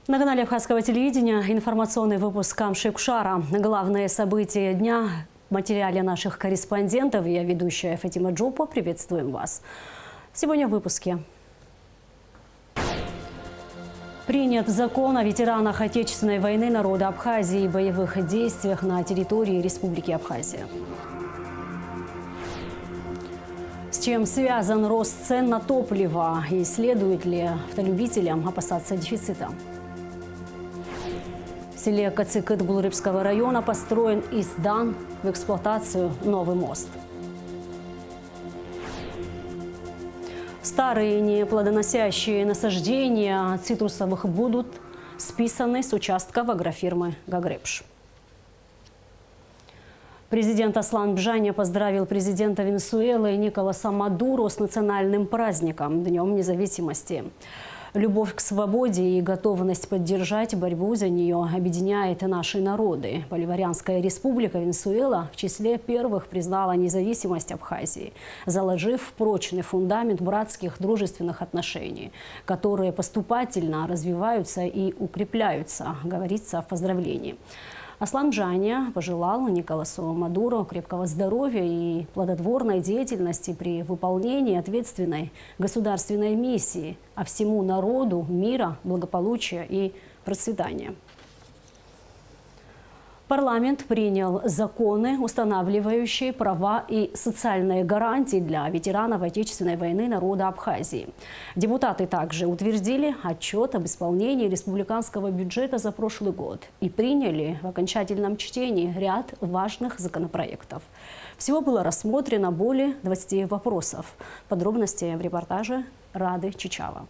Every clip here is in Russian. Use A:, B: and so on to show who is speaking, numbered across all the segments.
A: На канале Абхазского телевидения информационный выпуск Камши-Кушара. Главные события дня в материале наших корреспондентов. Я ведущая Фатима Джопа. Приветствуем вас. Сегодня в выпуске. Принят закон о ветеранах Отечественной войны народа Абхазии и боевых действиях на территории Республики Абхазия. С чем связан рост цен на топливо и следует ли автолюбителям опасаться дефицита? В селе Кацикыт Булрыбского района построен и сдан в эксплуатацию новый мост. Старые неплодоносящие насаждения цитрусовых будут списаны с участков агрофирмы «Гагрепш». Президент Аслан Бжаня поздравил президента Венесуэлы Николаса Мадуро с национальным праздником – Днем независимости. Любовь к свободе и готовность поддержать борьбу за нее объединяет наши народы. Боливарианская республика Венесуэла в числе первых признала независимость Абхазии, заложив прочный фундамент братских дружественных отношений, которые поступательно развиваются и укрепляются, говорится в поздравлении. Аслан Бжаня пожелал Николасу Мадуро крепкого здоровья и плодотворной деятельности при выполнении ответственной государственной миссии, а всему народу мира, благополучия и процветания. Парламент принял законы, устанавливающие права и социальные гарантии для ветеранов Отечественной войны народа Абхазии. Депутаты также утвердили отчет об исполнении республиканского бюджета за прошлый год и приняли в окончательном чтении ряд важных законопроектов. Всего было рассмотрено более 20 вопросов. Подробности в репортаже Рады Чичава.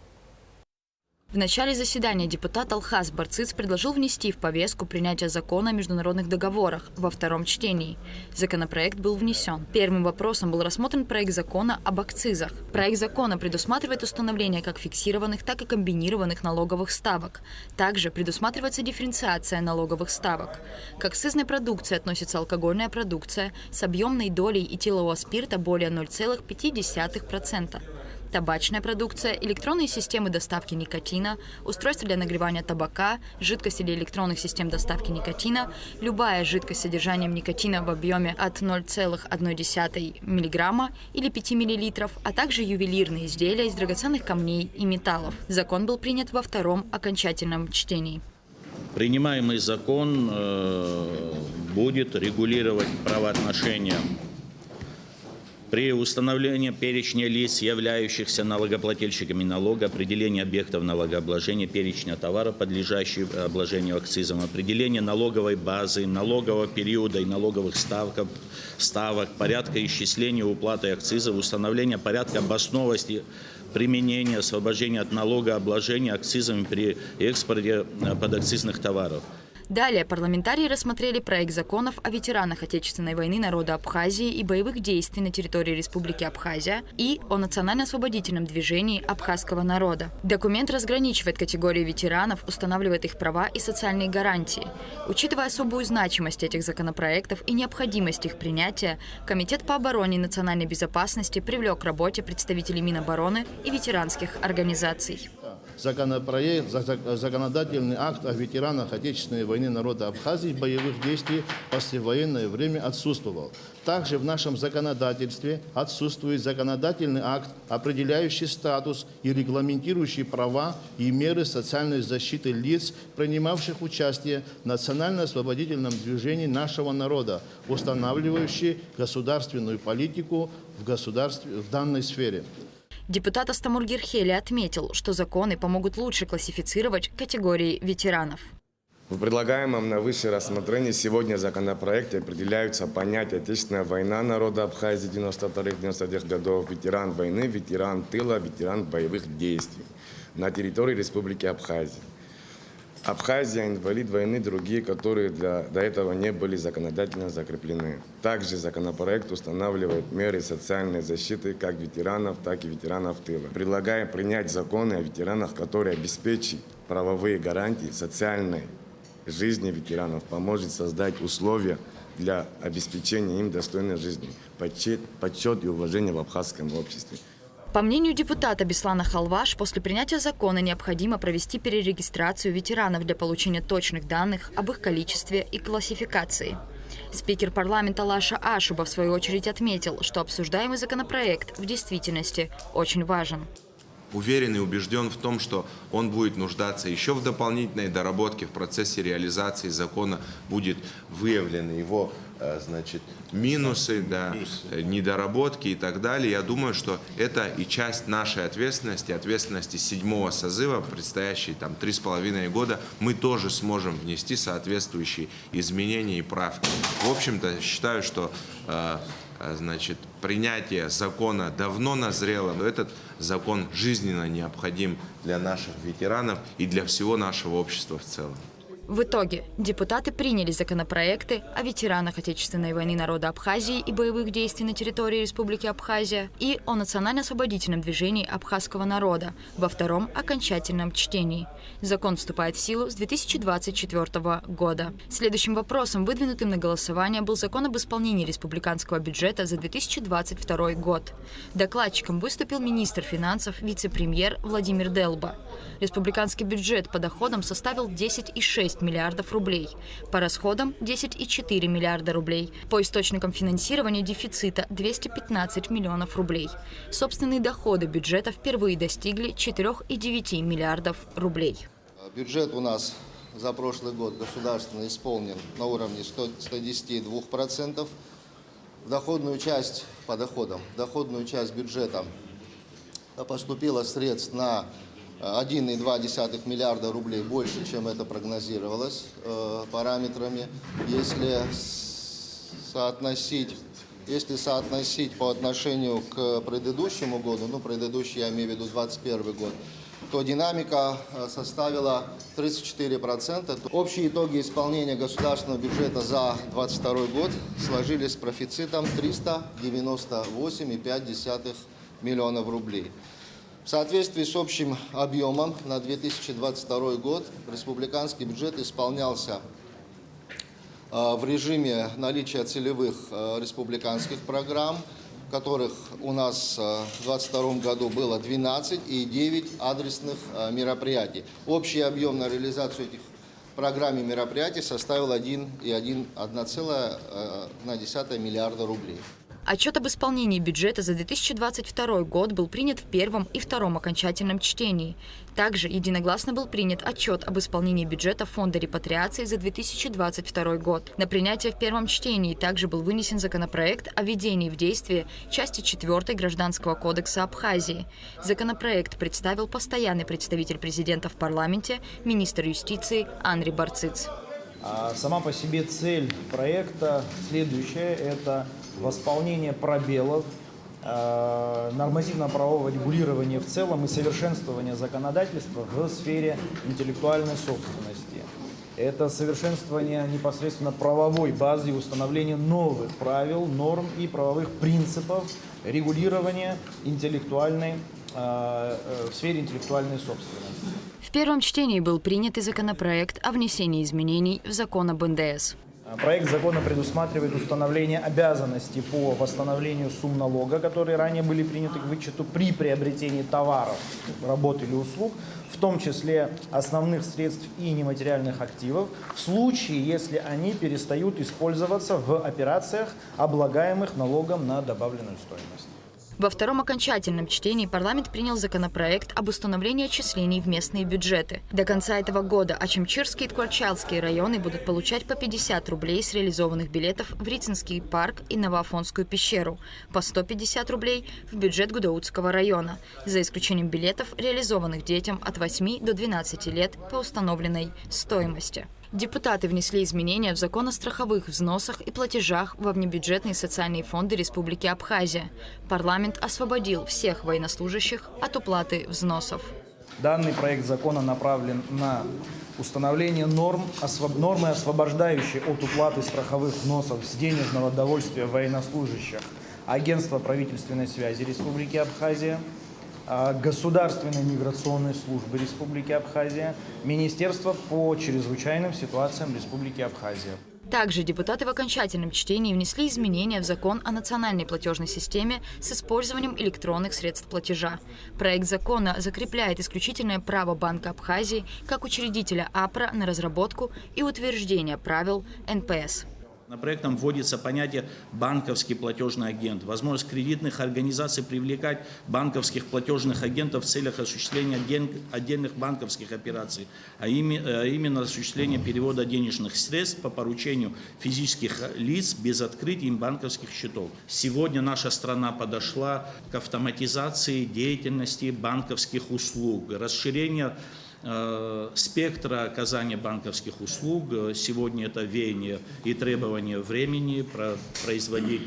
B: В начале заседания депутат Алхаз Барциц предложил внести в повестку принятие закона о международных договорах во втором чтении. Законопроект был внесен. Первым вопросом был рассмотрен проект закона об акцизах. Проект закона предусматривает установление как фиксированных, так и комбинированных налоговых ставок. Также предусматривается дифференциация налоговых ставок. К акцизной продукции относится алкогольная продукция с объемной долей этилового спирта более 0,5%. Табачная продукция, электронные системы доставки никотина, устройства для нагревания табака, жидкости для электронных систем доставки никотина, любая жидкость с содержанием никотина в объеме от 0,1 мг или 5 мл, а также ювелирные изделия из драгоценных камней и металлов. Закон был принят во втором окончательном чтении.
C: Принимаемый закон будет регулировать правоотношения при установлении перечня лиц, являющихся налогоплательщиками налога, определение объектов налогообложения, перечня товаров, подлежащих обложению акцизом, определение налоговой базы, налогового периода и налоговых ставок, порядка исчисления уплаты акцизов, установление порядка обоснованности применения освобождения от налогообложения акцизами при экспорте подакцизных товаров.
B: Далее парламентарии рассмотрели проект законов о ветеранах Отечественной войны народа Абхазии и боевых действий на территории Республики Абхазия и о национально-освободительном движении абхазского народа. Документ разграничивает категории ветеранов, устанавливает их права и социальные гарантии. Учитывая особую значимость этих законопроектов и необходимость их принятия, Комитет по обороне и национальной безопасности привлек к работе представителей Минобороны и ветеранских организаций.
D: Законопроект, законодательный акт о ветеранах Отечественной войны народа Абхазии боевых действий в послевоенное время отсутствовал. Также в нашем законодательстве отсутствует законодательный акт, определяющий статус и регламентирующий права и меры социальной защиты лиц, принимавших участие в национально-освободительном движении нашего народа, устанавливающий государственную политику в данной сфере.
B: Депутат Астамур Герхели отметил, что законы помогут лучше классифицировать категории ветеранов.
E: В предлагаемом на высшее рассмотрение сегодня законопроекте определяются понятия «Отечественная война народа Абхазии 92-99 годов», «Ветеран войны», «Ветеран тыла», «Ветеран боевых действий» на территории Республики Абхазия. Абхазия, инвалид войны, другие, которые до этого не были законодательно закреплены. Также законопроект устанавливает меры социальной защиты как ветеранов, так и ветеранов тыла. Предлагаем принять законы о ветеранах, которые обеспечат правовые гарантии социальной жизни ветеранов, поможет создать условия для обеспечения им достойной жизни, почет и уважение в абхазском обществе.
B: По мнению депутата Беслана Халваш, после принятия закона необходимо провести перерегистрацию ветеранов для получения точных данных об их количестве и классификации. Спикер парламента Лаша Ашуба в свою очередь отметил, что обсуждаемый законопроект в действительности очень важен.
F: Уверен и убежден в том, что он будет нуждаться еще в дополнительной доработке в процессе реализации закона, будет выявлены его, минусы, недоработки и так далее. Я думаю, что это и часть нашей ответственности, ответственности 7-го созыва, предстоящие 3,5 года, мы тоже сможем внести соответствующие изменения и правки. В общем-то, считаю, что принятие закона давно назрело, но этот закон жизненно необходим для наших ветеранов и для всего нашего общества в целом.
B: В итоге депутаты приняли законопроекты о ветеранах Отечественной войны народа Абхазии и боевых действий на территории Республики Абхазия и о национально-освободительном движении абхазского народа во втором окончательном чтении. Закон вступает в силу с 2024 года. Следующим вопросом, выдвинутым на голосование, был закон об исполнении республиканского бюджета за 2022 год. Докладчиком выступил министр финансов, вице-премьер Владимир Делба. Республиканский бюджет по доходам составил 10,6 миллиардов рублей, по расходам 10,4 миллиарда рублей, по источникам финансирования дефицита 215 миллионов рублей. Собственные доходы бюджета впервые достигли 4,9 миллиардов рублей.
G: Бюджет у нас за прошлый год государственно исполнен на уровне 110,2%. В доходную часть по доходам, в доходную часть бюджета поступило средств на 1,2 миллиарда рублей больше, чем это прогнозировалось параметрами. Если соотносить по отношению к предыдущему году, предыдущий, я имею в виду 2021 год, то динамика составила 34%. Общие итоги исполнения государственного бюджета за 2022 год сложились с профицитом 398,5 миллионов рублей. В соответствии с общим объемом на 2022 год республиканский бюджет исполнялся в режиме наличия целевых республиканских программ, которых у нас в 2022 году было 12 и 9 адресных мероприятий. Общий объем на реализацию этих программ и мероприятий составил 1,1 миллиарда рублей.
B: Отчет об исполнении бюджета за 2022 год был принят в первом и втором окончательном чтении. Также единогласно был принят отчет об исполнении бюджета Фонда репатриации за 2022 год. На принятие в первом чтении также был вынесен законопроект о введении в действие части 4 Гражданского кодекса Абхазии. Законопроект представил постоянный представитель президента в парламенте, министр юстиции Анри Барциц.
H: Сама по себе цель проекта следующая – это восполнение пробелов нормативно-правового регулирования в целом и совершенствование законодательства в сфере интеллектуальной собственности. Это совершенствование непосредственно правовой базы и установление новых правил, норм и правовых принципов регулирования в сфере интеллектуальной собственности.
B: В первом чтении был принят и законопроект о внесении изменений в закон об НДС.
H: Проект закона предусматривает установление обязанностей по восстановлению сумм налога, которые ранее были приняты к вычету при приобретении товаров, работ или услуг, в том числе основных средств и нематериальных активов, в случае, если они перестают использоваться в операциях, облагаемых налогом на добавленную стоимость.
B: Во втором окончательном чтении парламент принял законопроект об установлении отчислений в местные бюджеты. До конца этого года Ачамчирский и Ткварчалский районы будут получать по 50 рублей с реализованных билетов в Рицинский парк и Новоафонскую пещеру, по 150 рублей в бюджет Гудаутского района, за исключением билетов, реализованных детям от 8 до 12 лет по установленной стоимости. Депутаты внесли изменения в закон о страховых взносах и платежах во внебюджетные социальные фонды Республики Абхазия. Парламент освободил всех военнослужащих от уплаты взносов.
H: Данный проект закона направлен на установление нормы, освобождающие от уплаты страховых взносов с денежного довольствия военнослужащих Агентства правительственной связи Республики Абхазия, Государственной миграционной службы Республики Абхазия, Министерства по чрезвычайным ситуациям Республики Абхазия.
B: Также депутаты в окончательном чтении внесли изменения в закон о национальной платежной системе с использованием электронных средств платежа. Проект закона закрепляет исключительное право Банка Абхазии как учредителя АПРА на разработку и утверждение правил НПС.
C: Проектом вводится понятие «банковский платежный агент», возможность кредитных организаций привлекать банковских платежных агентов в целях осуществления отдельных банковских операций, а именно осуществления перевода денежных средств по поручению физических лиц без открытия им банковских счетов. Сегодня наша страна подошла к автоматизации деятельности банковских услуг, расширению спектра оказания банковских услуг. Сегодня это веяние и требование времени производить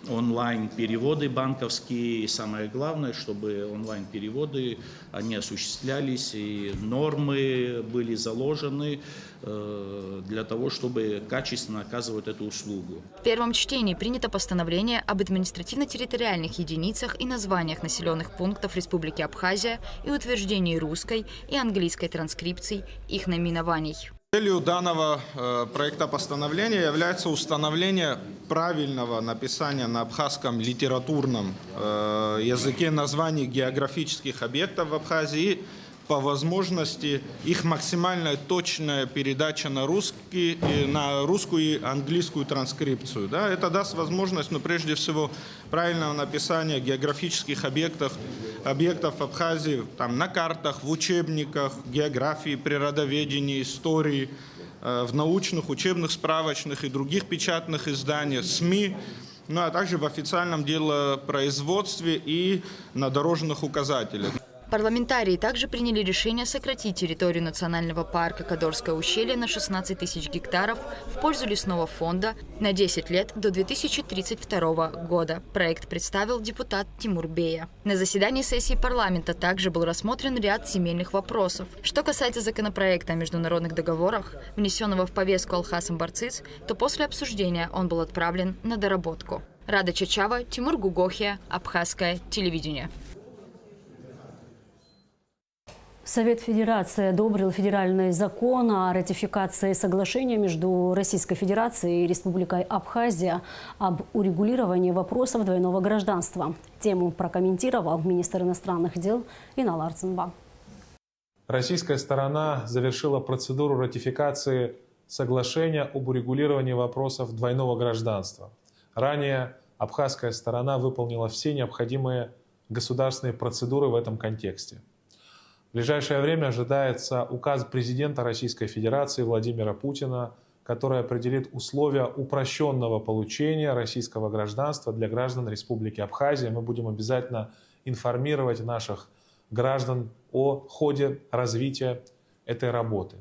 C: онлайн-переводы банковские. И самое главное, чтобы онлайн-переводы они осуществлялись, и нормы были заложены для того, чтобы качественно оказывать эту услугу.
B: В первом чтении принято постановление об административно-территориальных единицах и названиях населенных пунктов Республики Абхазия и утверждении русской и английской транскрипций их наименований.
I: Целью данного проекта постановления является установление правильного написания на абхазском литературном языке названий географических объектов в Абхазии, по возможности их максимально точная передача на русскую и английскую транскрипцию. Да, это даст возможность, прежде всего, правильного написания географических объектов Абхазии на картах, в учебниках географии, природоведения, истории, в научных, учебных, справочных и других печатных изданиях, СМИ, а также в официальном делопроизводстве и на дорожных указателях.
B: Парламентарии также приняли решение сократить территорию национального парка Кадорское ущелье на 16 тысяч гектаров в пользу лесного фонда на 10 лет до 2032 года. Проект представил депутат Тимур Бея. На заседании сессии парламента также был рассмотрен ряд земельных вопросов. Что касается законопроекта о международных договорах, внесенного в повестку Алхасом Барциц, то после обсуждения он был отправлен на доработку. Рада Чачава, Тимур Гугохия, Абхазское телевидение.
A: Совет Федерации одобрил федеральный закон о ратификации соглашения между Российской Федерацией и Республикой Абхазия об урегулировании вопросов двойного гражданства. Тему прокомментировал министр иностранных дел Инал Арцинба.
J: Российская сторона завершила процедуру ратификации соглашения об урегулировании вопросов двойного гражданства. Ранее абхазская сторона выполнила все необходимые государственные процедуры в этом контексте. В ближайшее время ожидается указ президента Российской Федерации Владимира Путина, который определит условия упрощенного получения российского гражданства для граждан Республики Абхазия. Мы будем обязательно информировать наших граждан о ходе развития этой работы.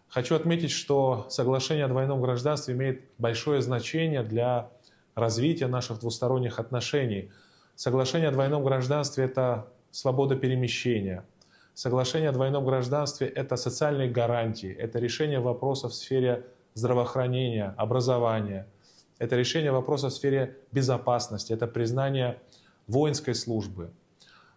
J: Хочу отметить, что соглашение о двойном гражданстве имеет большое значение для развития наших двусторонних отношений. Соглашение о двойном гражданстве – это свобода перемещения. Соглашение о двойном гражданстве – это социальные гарантии, это решение вопросов в сфере здравоохранения, образования, это решение вопросов в сфере безопасности, это признание воинской службы.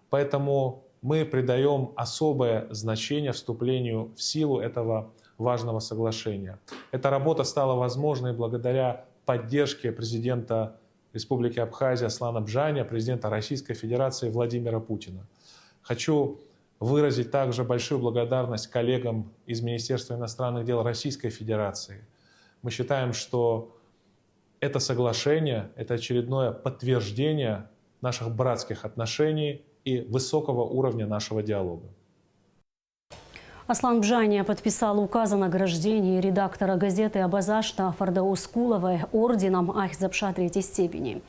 J: Поэтому мы придаем особое значение вступлению в силу этого важного соглашения. Эта работа стала возможной благодаря поддержке президента Республики Абхазия Аслана Бжаня, президента Российской Федерации Владимира Путина. Хочу выразить также большую благодарность коллегам из Министерства иностранных дел Российской Федерации. Мы считаем, что это соглашение – это очередное подтверждение наших братских отношений и высокого уровня нашего диалога.
A: Аслан Бжаня подписал указ о награждении редактора газеты «Абазашта» Фардаус Куловой орденом Ахзапша третьей степени.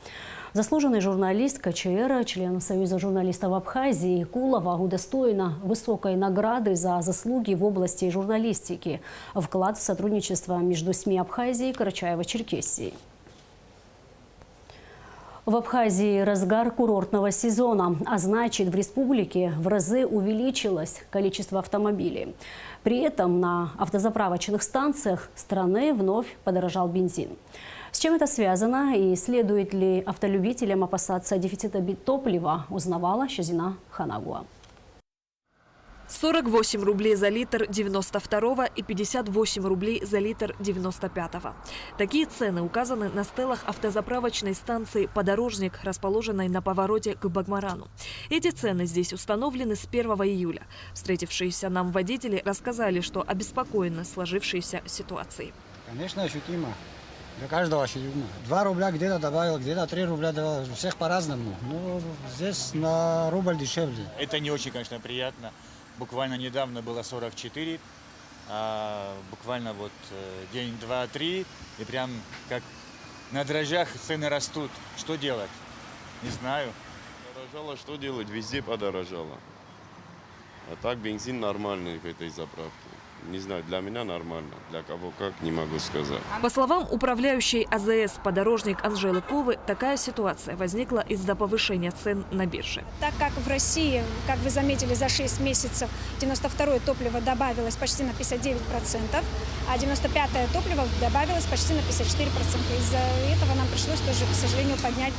A: Заслуженный журналист КЧР, член Союза журналистов Абхазии Кулова удостоена высокой награды за заслуги в области журналистики, вклад в сотрудничество между СМИ Абхазии и Карачаево-Черкесии. В Абхазии разгар курортного сезона, а значит, в республике в разы увеличилось количество автомобилей. При этом на автозаправочных станциях страны вновь подорожал бензин. С чем это связано и следует ли автолюбителям опасаться дефицита топлива, узнавала Шазина Ханагуа.
K: 48 рублей за литр 92-го и 58 рублей за литр 95-го. Такие цены указаны на стелах автозаправочной станции «Подорожник», расположенной на повороте к Багмарану. Эти цены здесь установлены с 1 июля. Встретившиеся нам водители рассказали, что обеспокоены сложившейся ситуацией.
L: Конечно, ощутимо. Для каждого ощутимо. 2 рубля где-то добавил, где-то 3 рубля добавил. У всех по-разному. Но здесь на рубль дешевле.
M: Это не очень, конечно, приятно. Буквально недавно было 44, а буквально вот день, два, три, и прям как на дрожжах цены растут. Что делать? Не знаю.
N: Подорожало, что делать? Везде подорожало. А так бензин нормальный в этой заправке. Не знаю, для меня нормально, для кого как, не могу сказать.
K: По словам управляющей АЗС «Подорожник» Анжелы Ковы, такая ситуация возникла из-за повышения цен на бирже.
O: Так как в России, как вы заметили, за 6 месяцев 92-е топливо добавилось почти на 59%, а 95-е топливо добавилось почти на 54%. Из-за этого нам пришлось тоже, к сожалению, поднять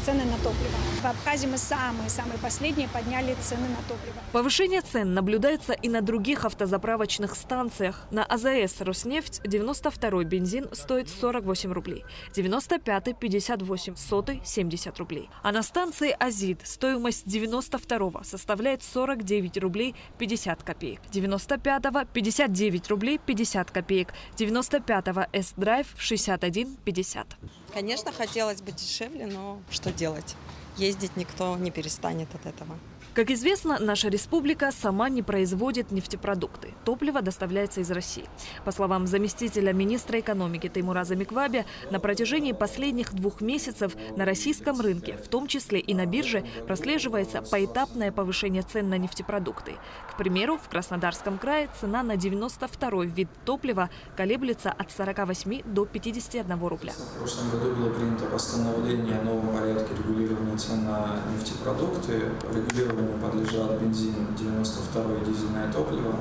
O: цены на топливо. В Абхазии мы самые последние подняли цены на топливо.
K: Повышение цен наблюдается и на других автозаправочных станциях. На АЗС «Роснефть» 92-й бензин стоит 48 рублей, 95-й – 58, 100-й – 70 рублей. А на станции «Азид» стоимость 92-го составляет 49 рублей 50 копеек, 95-го – 59 рублей 50 копеек, 95-го «С-драйв» 61,50.
P: Конечно, хотелось бы дешевле, но что делать? Ездить никто не перестанет от этого.
K: Как известно, наша республика сама не производит нефтепродукты. Топливо доставляется из России. По словам заместителя министра экономики Теймура Замиквабе, на протяжении последних 2 месяцев на российском рынке, в том числе и на бирже, прослеживается поэтапное повышение цен на нефтепродукты. К примеру, в Краснодарском крае цена на 92-й вид топлива колеблется от 48 до 51 рубля.
Q: В прошлом году было принято постановление о новом порядке регулирования цен на нефтепродукты. Регулированию подлежат бензин, 92-е дизельное топливо.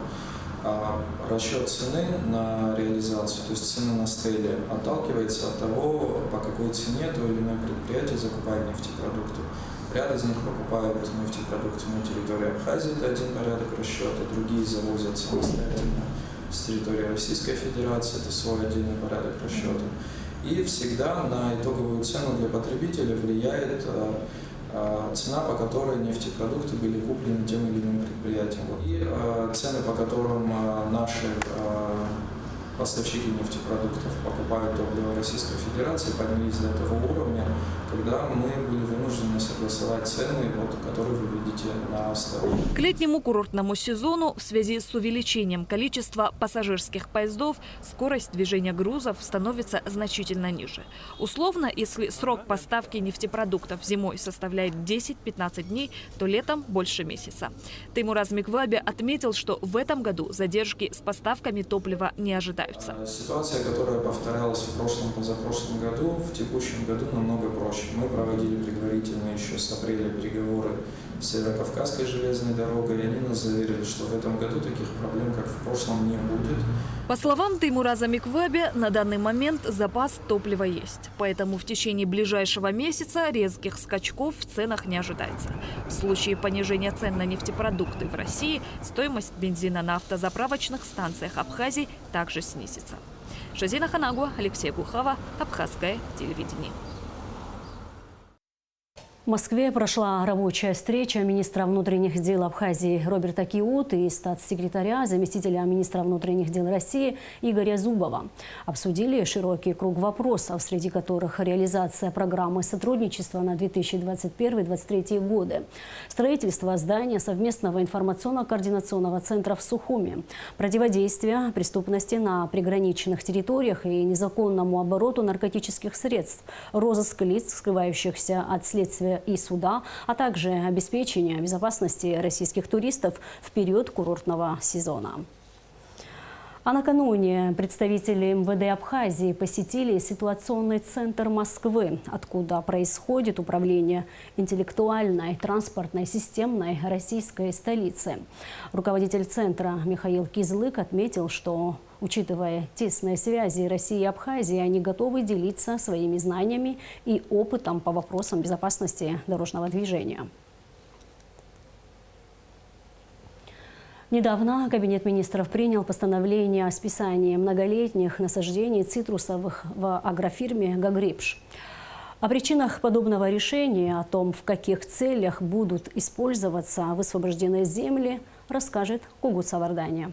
Q: Расчет цены на реализацию, то есть цена на стеле, отталкивается от того, по какой цене то или иное предприятие закупает нефтепродукты. Ряд из них покупают нефтепродукты на территории Абхазии, это один порядок расчета, другие завозят самостоятельно с территории Российской Федерации, это свой отдельный порядок расчета. И всегда на итоговую цену для потребителя влияет цена, по которой нефтепродукты были куплены тем или иным предприятием. И цены, по которым наши поставщики нефтепродуктов покупают топливо Российской Федерации, поднялись до того уровня, когда мы были вынуждены согласовать цены, которые вы видите на столе.
K: К летнему курортному сезону в связи с увеличением количества пассажирских поездов скорость движения грузов становится значительно ниже. Условно, если срок поставки нефтепродуктов зимой составляет 10-15 дней, то летом больше месяца. Теймур Замиквабе отметил, что в этом году задержки с поставками топлива не ожидаются.
Q: Ситуация, которая повторялась в прошлом, позапрошлом году, в текущем году намного проще. Мы проводили предварительно еще с апреля переговоры с Северокавказской железной дорогой, и они нас заверили, что в этом году таких проблем, как в прошлом, не будет.
K: По словам Теймура Замиквабе, на данный момент запас топлива есть. Поэтому в течение ближайшего месяца резких скачков в ценах не ожидается. В случае понижения цен на нефтепродукты в России стоимость бензина на автозаправочных станциях Абхазии также снизится. Шазина Ханагуа, Алексей Бухава, Абхазское телевидение.
A: В Москве прошла рабочая встреча министра внутренних дел Абхазии Роберта Киоты и статс-секретаря, заместителя министра внутренних дел России Игоря Зубова. Обсудили широкий круг вопросов, среди которых реализация программы сотрудничества на 2021-2023 годы, строительство здания совместного информационно-координационного центра в Сухуми, противодействие преступности на приграничных территориях и незаконному обороту наркотических средств, розыск лиц, скрывающихся от следствия и суда, а также обеспечение безопасности российских туристов в период курортного сезона. А накануне представители МВД Абхазии посетили ситуационный центр Москвы, откуда происходит управление интеллектуальной, транспортной, системной российской столицы. Руководитель центра Михаил Кизлык отметил, что, учитывая тесные связи России и Абхазии, они готовы делиться своими знаниями и опытом по вопросам безопасности дорожного движения. Недавно Кабинет министров принял постановление о списании многолетних насаждений цитрусовых в агрофирме «Гагрипш». О причинах подобного решения, о том, в каких целях будут использоваться высвобожденные земли, расскажет Кугут Савардания.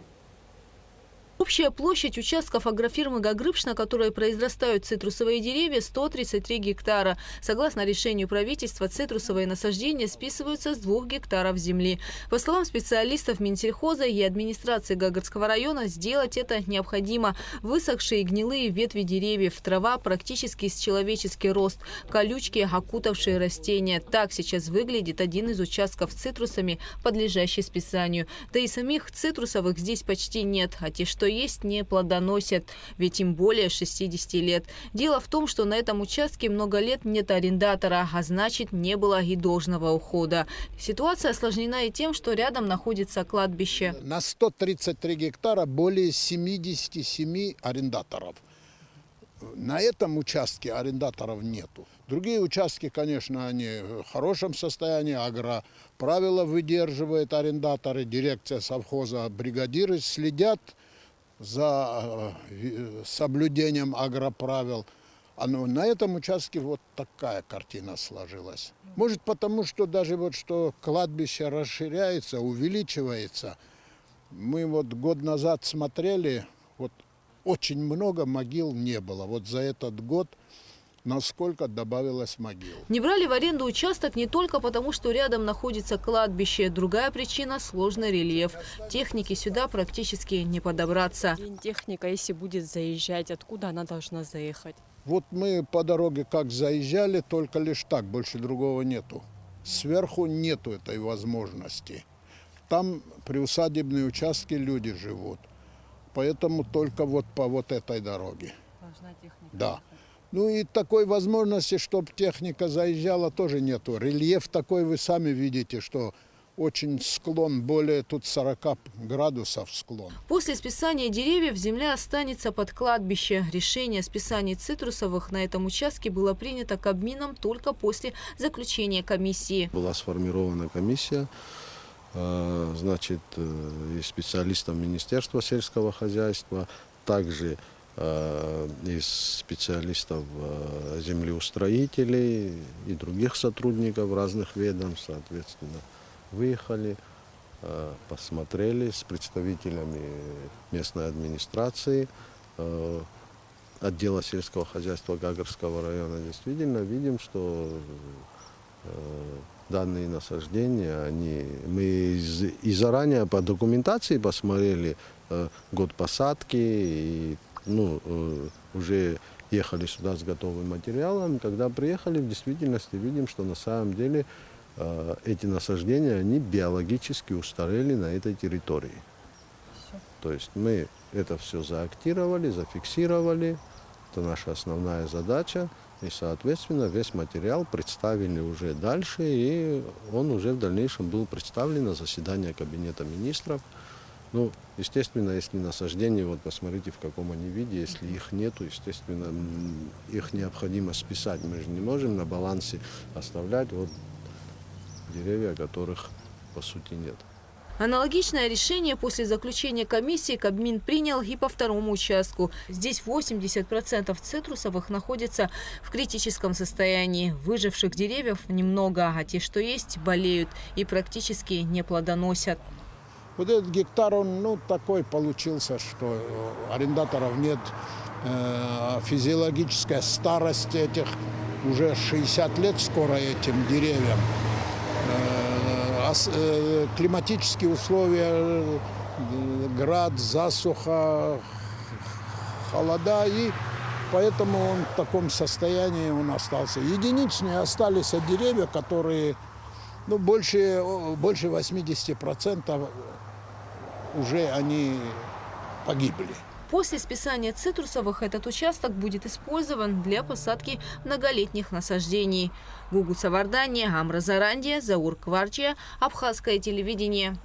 K: Общая площадь участков агрофирмы «Гагрипш», на которой произрастают цитрусовые деревья, 133 гектара. Согласно решению правительства, цитрусовые насаждения списываются с 2 гектаров земли. По словам специалистов Минсельхоза и администрации Гагарского района, сделать это необходимо. Высохшие и гнилые ветви деревьев, трава практически с человеческий рост, колючки, окутавшие растения. Так сейчас выглядит один из участков с цитрусами, подлежащий списанию. Да и самих цитрусовых здесь почти нет, а те, что есть, не плодоносят, ведь им более 60 лет. Дело в том, что на этом участке много лет нет арендатора, а значит, не было и должного ухода. Ситуация осложнена и тем, что рядом находится кладбище.
R: На 133 гектара более 77 арендаторов. На этом участке арендаторов нету. Другие участки, конечно, они в хорошем состоянии. Агроправила выдерживает арендаторы, дирекция совхоза, бригадиры следят за соблюдением агроправил. Но на этом участке вот такая картина сложилась. Может, потому что даже вот что кладбище расширяется, увеличивается. Мы вот год назад смотрели, вот очень много могил не было. Вот за этот год насколько добавилось могил.
K: Не брали в аренду участок не только потому, что рядом находится кладбище. Другая причина – сложный рельеф. Техники сюда практически не подобраться.
S: Техника, если будет заезжать, откуда она должна заехать?
R: Вот мы по дороге как заезжали, только лишь так, больше другого нету. Сверху нету этой возможности. Там приусадебные участки люди живут. Поэтому только вот по вот этой дороге.
S: Должна техника.
R: Да. Ну и такой возможности, чтобы техника заезжала, тоже нету. Рельеф такой, вы сами видите, что очень склон, более тут 40 градусов склон.
K: После списания деревьев земля останется под кладбище. Решение о списании цитрусовых на этом участке было принято Кабмином только после заключения комиссии.
T: Была сформирована комиссия, значит, из специалистов Министерства сельского хозяйства, также из специалистов землеустроителей и других сотрудников разных ведомств, соответственно, выехали, посмотрели с представителями местной администрации, отдела сельского хозяйства Гагарского района. Действительно видим, что данные насаждения, мы и заранее по документации посмотрели год посадки, и уже ехали сюда с готовым материалом. Когда приехали, в действительности видим, что на самом деле эти насаждения, они биологически устарели на этой территории. То есть мы это все заактировали, зафиксировали. Это наша основная задача. И, соответственно, весь материал представили уже дальше, и он уже в дальнейшем был представлен на заседание Кабинета министров. Ну, естественно, если насаждения, вот посмотрите, в каком они виде, если их нету, естественно, их необходимо списать. Мы же не можем на балансе оставлять вот деревья, которых по сути нет.
K: Аналогичное решение после заключения комиссии Кабмин принял и по второму участку. Здесь 80% цитрусовых находятся в критическом состоянии. Выживших деревьев немного, а те, что есть, болеют и практически не плодоносят.
R: Вот этот гектар, он такой получился, что арендаторов нет, физиологическая старость этих, уже 60 лет скоро этим деревьям. Климатические условия, град, засуха, холода, и поэтому он в таком состоянии он остался. Единичные остались от деревьев, которые больше 80% уже они погибли.
K: После списания цитрусовых этот участок будет использован для посадки многолетних насаждений. Гугут Савардания, Амра Зарандия, Заур Кварчия, Абхазское телевидение.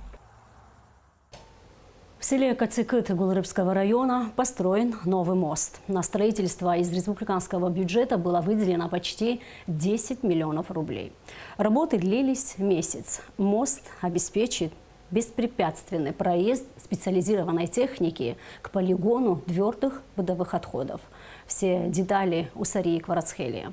A: В селе Кацикыт Гулрыбского района построен новый мост. На строительство из республиканского бюджета было выделено почти 10 миллионов рублей. Работы длились месяц. Мост обеспечит беспрепятственный проезд специализированной техники к полигону твердых бытовых отходов. Все детали у Сарии Кварацхелия.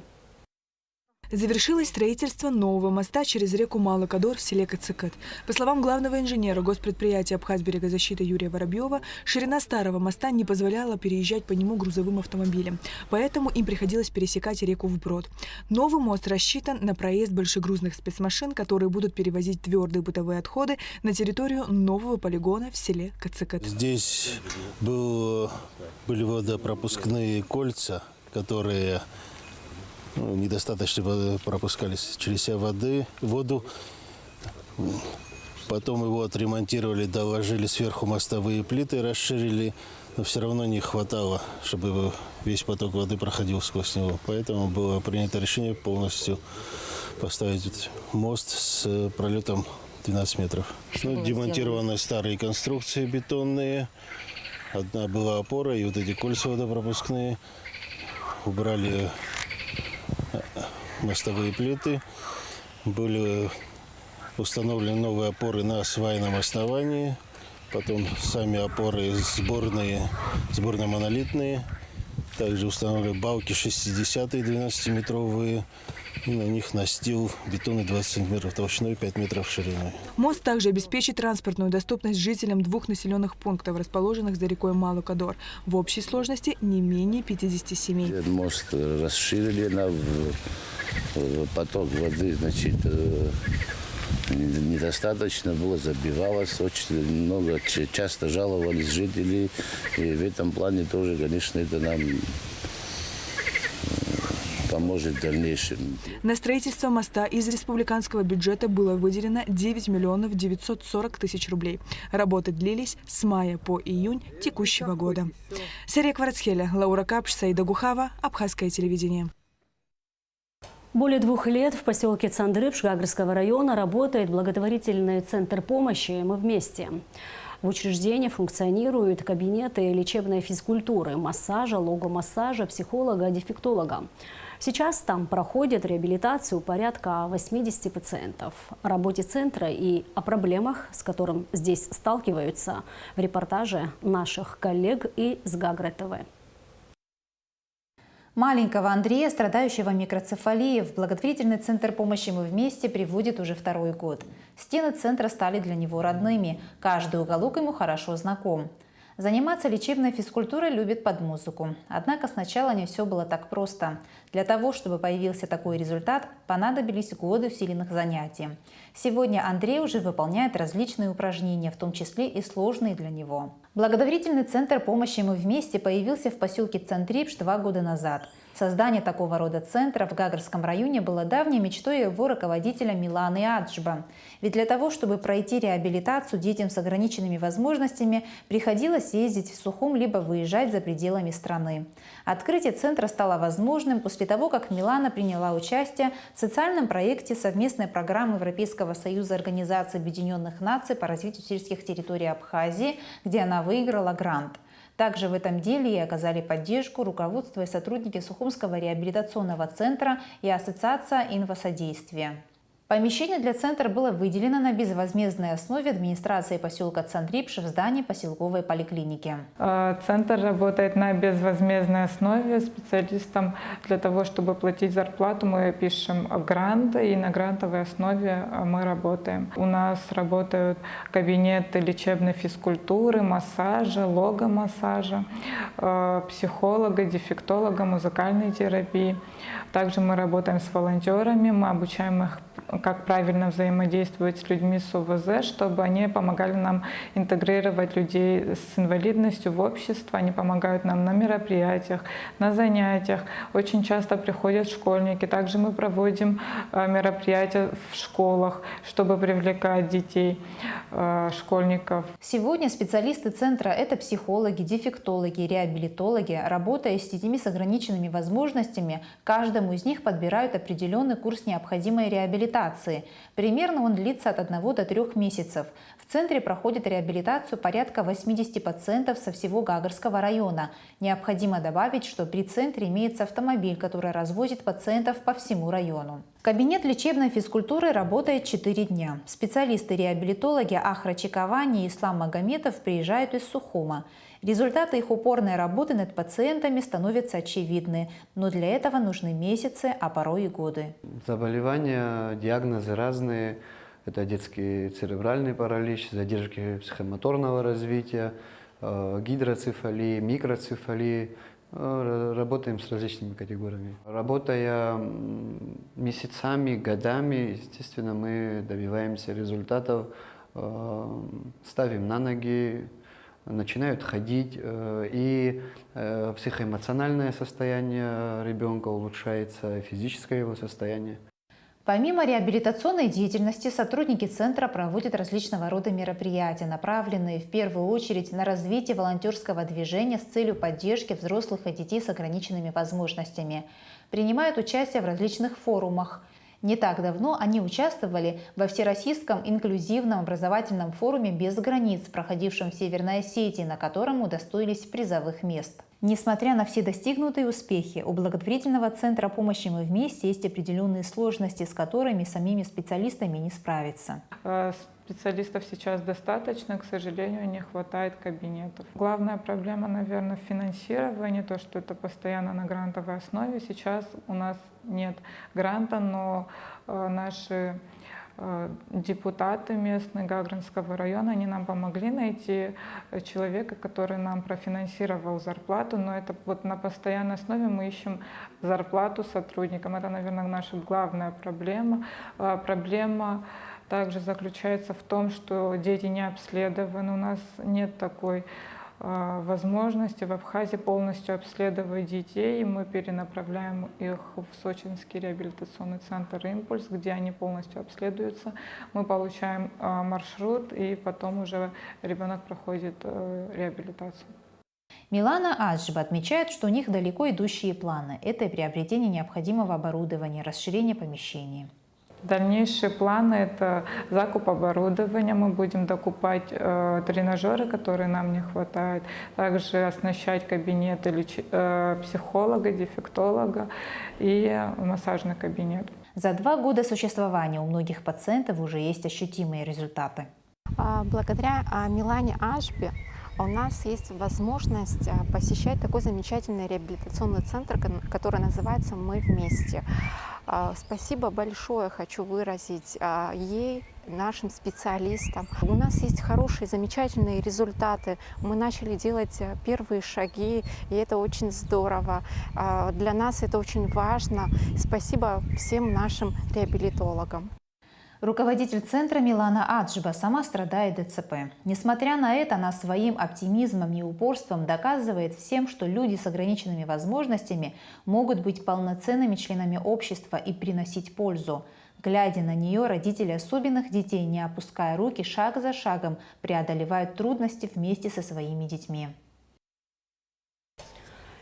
K: Завершилось строительство нового моста через реку Малый Кодор в селе Кацикат. По словам главного инженера госпредприятия «Абхазберегозащита» Юрия Воробьева, ширина старого моста не позволяла переезжать по нему грузовым автомобилям. Поэтому им приходилось пересекать реку вброд. Новый мост рассчитан на проезд большегрузных спецмашин, которые будут перевозить твердые бытовые отходы на территорию нового полигона в селе Кацикат.
U: Здесь были водопропускные кольца, которые недостаточно пропускались через себя воду. Потом его отремонтировали, доложили сверху мостовые плиты, расширили, но все равно не хватало, чтобы весь поток воды проходил сквозь него. Поэтому было принято решение полностью поставить мост с пролетом 12 метров. Демонтированы старые конструкции бетонные. Одна была опора и вот эти кольца водопропускные. Убрали мостовые плиты, были установлены новые опоры на свайном основании, потом сами опоры сборно-монолитные, также установлены балки 60-е 12-метровые, и на них настил бетонный 20 сантиметров толщиной, 5 метров шириной.
K: Мост также обеспечит транспортную доступность жителям 2 населенных пунктов, расположенных за рекой Малый Кодор. В общей сложности не менее 50 семей.
V: Мост расширили на поток воды, значит, недостаточно было, забивалось, очень много, часто жаловались жители, и в этом плане тоже, конечно, это нам поможет в дальнейшем.
K: На строительство моста из республиканского бюджета было выделено 9 миллионов 940 тысяч рублей. Работы длились с мая по июнь текущего года. Сария Кварацхелия, Лаура Капш, Саида Гухава, Абхазское телевидение.
A: Более 2 лет в поселке Цандрыб Гагарского района работает благотворительный центр помощи «Мы вместе». В учреждении функционируют кабинеты лечебной физкультуры, массажа, логомассажа, психолога, дефектолога. Сейчас там проходит реабилитацию порядка 80 пациентов. О работе центра и о проблемах, с которым здесь сталкиваются, в репортаже наших коллег из Гагры ТВ.
W: Маленького Андрея, страдающего микроцефалией, в благотворительный центр помощи «Мы вместе» приводит уже 2-й год. Стены центра стали для него родными, каждый уголок ему хорошо знаком. Заниматься лечебной физкультурой любит под музыку. Однако сначала не все было так просто. Для того, чтобы появился такой результат, понадобились годы усиленных занятий. Сегодня Андрей уже выполняет различные упражнения, в том числе и сложные для него. Благотворительный центр помощи «Мы вместе» появился в поселке Цандриб 2 года назад. Создание такого рода центра в Гагарском районе было давней мечтой его руководителя Миланы Аджба. Ведь для того, чтобы пройти реабилитацию детям с ограниченными возможностями, приходилось ездить в Сухум либо выезжать за пределами страны. Открытие центра стало возможным после того, как Милана приняла участие в социальном проекте совместной программы Европейского союза Организации Объединенных Наций по развитию сельских территорий Абхазии, где она выиграла грант. Также в этом деле ей оказали поддержку руководство и сотрудники Сухумского реабилитационного центра и Ассоциация инфосодействия. Помещение для центра было выделено на безвозмездной основе администрацией поселка Цандрибш в здании поселковой поликлиники.
X: Центр работает на безвозмездной основе. Специалистам для того, чтобы платить зарплату, мы пишем грант, и на грантовой основе мы работаем. У нас работают кабинеты лечебной физкультуры, массажа, логомассажа, психолога, дефектолога, музыкальной терапии. Также мы работаем с волонтерами, мы обучаем их, как правильно взаимодействовать с людьми с ОВЗ, чтобы они помогали нам интегрировать людей с инвалидностью в общество. Они помогают нам на мероприятиях, на занятиях. Очень часто приходят школьники. Также мы проводим мероприятия в школах, чтобы привлекать детей, школьников.
W: Сегодня специалисты центра – это психологи, дефектологи, реабилитологи. Работая с детьми с ограниченными возможностями, каждому из них подбирают определенный курс необходимой реабилитации. реабилитации. Примерно он длится от 1 до 3 месяцев. В центре проходит реабилитацию порядка 80 пациентов со всего Гагарского района. Необходимо добавить, что при центре имеется автомобиль, который развозит пациентов по всему району. Кабинет лечебной физкультуры работает 4 дня. Специалисты-реабилитологи Ахра Чиковани и Ислам Магометов приезжают из Сухума. Результаты их упорной работы над пациентами становятся очевидны, но для этого нужны месяцы, а порой и годы.
D: Заболевания, диагнозы разные. Это детский церебральный паралич, задержки психомоторного развития, гидроцефалии, микроцефалии. Работаем с различными категориями. Работая месяцами, годами, естественно, мы добиваемся результатов, ставим на ноги, начинают ходить, и психоэмоциональное состояние ребенка улучшается, физическое его состояние.
W: Помимо реабилитационной деятельности, сотрудники центра проводят различного рода мероприятия, направленные в первую очередь на развитие волонтерского движения с целью поддержки взрослых и детей с ограниченными возможностями. Принимают участие в различных форумах. Не так давно они участвовали во Всероссийском инклюзивном образовательном форуме «Без границ», проходившем в Северной Осетии, на котором удостоились призовых мест. Несмотря на все достигнутые успехи, у благотворительного центра помощи «Мы вместе» есть определенные сложности, с которыми самими специалистами не справиться.
X: Специалистов сейчас достаточно, к сожалению, не хватает кабинетов. Главная проблема, наверное, в финансировании, то, что это постоянно на грантовой основе. Сейчас у нас нет гранта, но наши депутаты местные Гагринского района, они нам помогли найти человека, который нам профинансировал зарплату, но это вот на постоянной основе мы ищем зарплату сотрудникам. Это, наверное, наша главная проблема. Проблема также заключается в том, что дети не обследованы. У нас нет такой возможности в Абхазии полностью обследовать детей, и мы перенаправляем их в Сочинский реабилитационный центр «Импульс», где они полностью обследуются. Мы получаем маршрут, и потом уже ребенок проходит реабилитацию.
W: Милана Аджба отмечает, что у них далеко идущие планы. Это и приобретение необходимого оборудования, расширение помещений.
X: Дальнейшие планы – это закуп оборудования. Мы будем докупать тренажеры, которые нам не хватает. Также оснащать кабинеты психолога, дефектолога и массажный кабинет.
W: За 2 года существования у многих пациентов уже есть ощутимые результаты.
E: Благодаря Милане Аджбе у нас есть возможность посещать такой замечательный реабилитационный центр, который называется «Мы вместе». Спасибо большое хочу выразить ей, нашим специалистам. У нас есть хорошие, замечательные результаты. Мы начали делать первые шаги, и это очень здорово. Для нас это очень важно. Спасибо всем нашим реабилитологам.
W: Руководитель центра Милана Аджба сама страдает ДЦП. Несмотря на это, она своим оптимизмом и упорством доказывает всем, что люди с ограниченными возможностями могут быть полноценными членами общества и приносить пользу. Глядя на нее, родители особенных детей, не опуская руки, шаг за шагом преодолевают трудности вместе со своими детьми.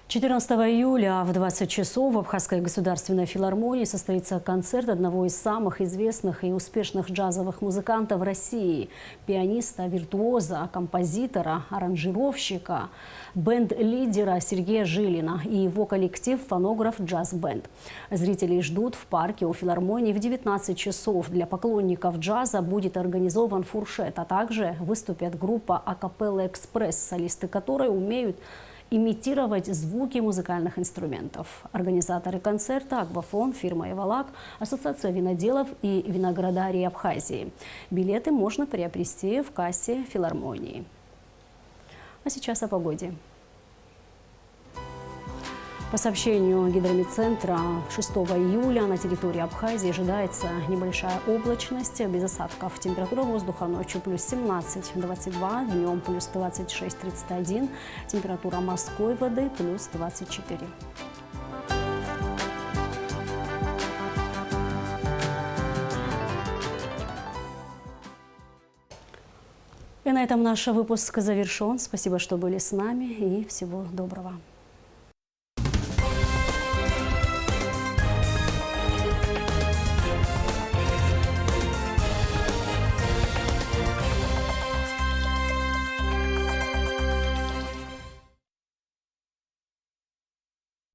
A: 14 июля в 20 часов в Абхазской государственной филармонии состоится концерт одного из самых известных и успешных джазовых музыкантов России – пианиста, виртуоза, композитора, аранжировщика, бенд-лидера Сергея Жилина и его коллектив «Фонограф Джаз-бенд». Зрителей ждут в парке у филармонии в 19 часов. Для поклонников джаза будет организован фуршет, а также выступит группа «Акапелла Экспресс», солисты которой умеют имитировать звуки музыкальных инструментов. Организаторы концерта – Аквафон, фирма «Эвалак», Ассоциация виноделов и виноградарей Абхазии. Билеты можно приобрести в кассе филармонии. А сейчас о погоде. По сообщению гидрометцентра, 6 июля на территории Абхазии ожидается небольшая облачность, без осадков. Температура воздуха ночью плюс 17-22, днем плюс 26-31, температура морской воды плюс 24. И на этом наш выпуск завершен. Спасибо, что были с нами, и всего доброго.